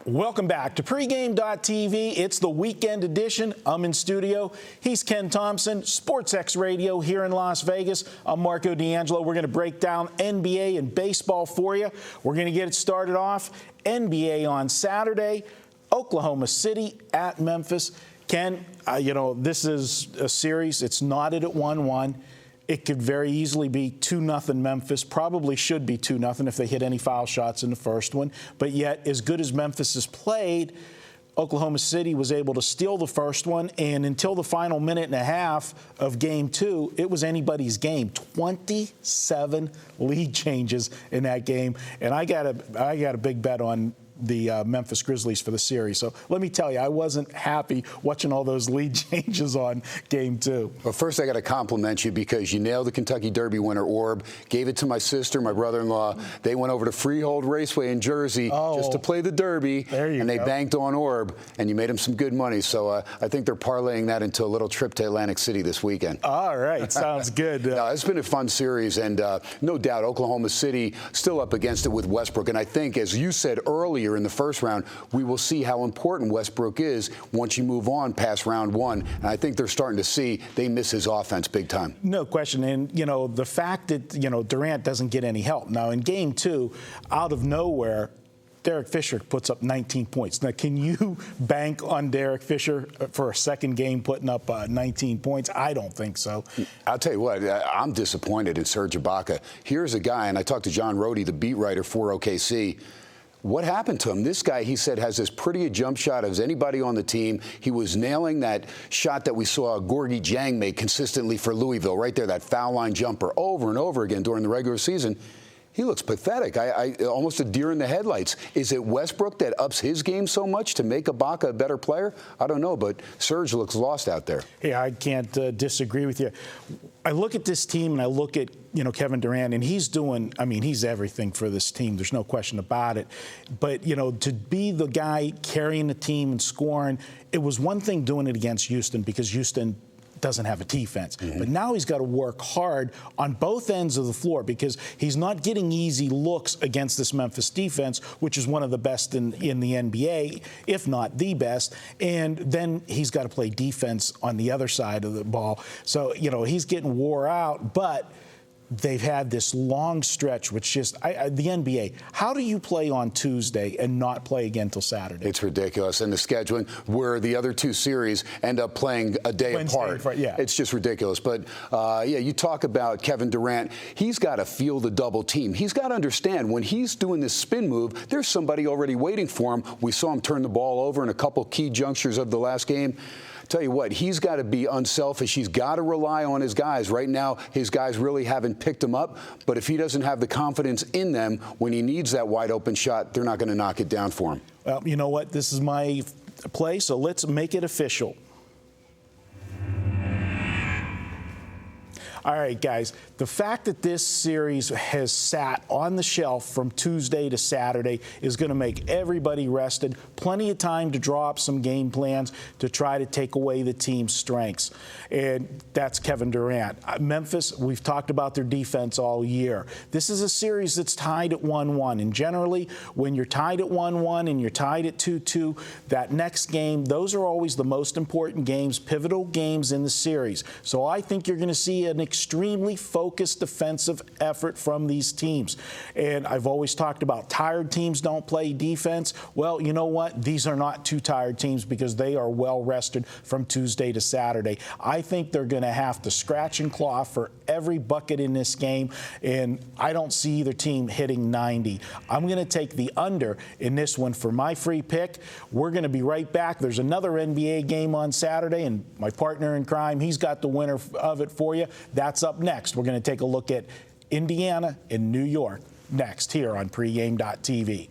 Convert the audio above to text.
Welcome back to pregame.tv. It's the weekend edition. I'm in studio. He's Ken Thompson, SportsX Radio here in Las Vegas. I'm Marco D'Angelo. We're going to break down NBA and baseball for you. We're going to get it started off. NBA on Saturday, Oklahoma City at Memphis. Ken, this is a series. It's knotted at 1-1. It could very easily be 2-0 Memphis. Probably should be 2-0 if they hit any foul shots in the first one. But yet, as good as Memphis has played, Oklahoma City was able to steal the first one. And until the final minute and a half of Game 2, it was anybody's game. 27 lead changes in that game. And I got a big bet on the Memphis Grizzlies for the series. So let me tell you, I wasn't happy watching all those lead changes on Game 2. Well, first I got to compliment you because you nailed the Kentucky Derby winner, Orb. Gave it to my sister, my brother-in-law. They went over to Freehold Raceway in Jersey just to play the Derby. And they banked on Orb, and you made them some good money. So I think they're parlaying that into a little trip to Atlantic City this weekend. All right. Sounds good. No, it's been a fun series, and no doubt Oklahoma City still up against it with Westbrook. And I think, as you said earlier, in the first round, we will see how important Westbrook is once you move on past round one. And I think they're starting to see they miss his offense big time. No question. And, the fact that, Durant doesn't get any help. Now, in Game 2, out of nowhere, Derek Fisher puts up 19 points. Now, can you bank on Derek Fisher for a second game putting up 19 points? I don't think so. I'll tell you what, I'm disappointed in Serge Ibaka. Here's a guy, and I talked to John Rohde, the beat writer for OKC. What happened to him? This guy, he said, has as pretty a jump shot as anybody on the team. He was nailing that shot that we saw Gorgui Dieng make consistently for Louisville, right there, that foul line jumper over and over again during the regular season. He looks pathetic. I almost a deer in the headlights. Is it Westbrook that ups his game so much to make Ibaka a better player? I don't know, but Serge looks lost out there. Yeah, I can't disagree with you. I look at this team and I look at, Kevin Durant, and he's everything for this team. There's no question about it. But, to be the guy carrying the team and scoring, it was one thing doing it against Houston because Houston doesn't have a defense. But now he's got to work hard on both ends of the floor because he's not getting easy looks against this Memphis defense, which is one of the best in the NBA, if not the best. And then he's got to play defense on the other side of the ball. So, he's getting wore out, but they've had this long stretch, which just the NBA. How do you play on Tuesday and not play again till Saturday? It's ridiculous. And the scheduling, where the other two series end up playing a day apart. It's just ridiculous. But you talk about Kevin Durant. He's got to feel the double team. He's got to understand when he's doing this spin move, there's somebody already waiting for him. We saw him turn the ball over in a couple key junctures of the last game. Tell you what, he's got to be unselfish. He's got to rely on his guys. Right now, his guys really haven't picked him up. But if he doesn't have the confidence in them when he needs that wide open shot, they're not going to knock it down for him. Well, you know what? This is my play, so let's make it official. All right, guys, the fact that this series has sat on the shelf from Tuesday to Saturday is going to make everybody rested. Plenty of time to draw up some game plans to try to take away the team's strengths. And that's Kevin Durant. Memphis, we've talked about their defense all year. This is a series that's tied at 1-1. And generally, when you're tied at 1-1 and you're tied at 2-2, that next game, those are always the most important games, pivotal games in the series. So I think you're going to see an extremely focused defensive effort from these teams. And I've always talked about tired teams don't play defense. Well, you know what? These are not two tired teams because they are well rested from Tuesday to Saturday. I think they're going to have to scratch and claw for every bucket in this game, and I don't see either team hitting 90. I'm going to take the under in this one for my free pick. We're going to be right back. There's another NBA game on Saturday, and my partner in crime, he's got the winner of it for you. That's up next. We're going to take a look at Indiana and New York next here on pregame.tv.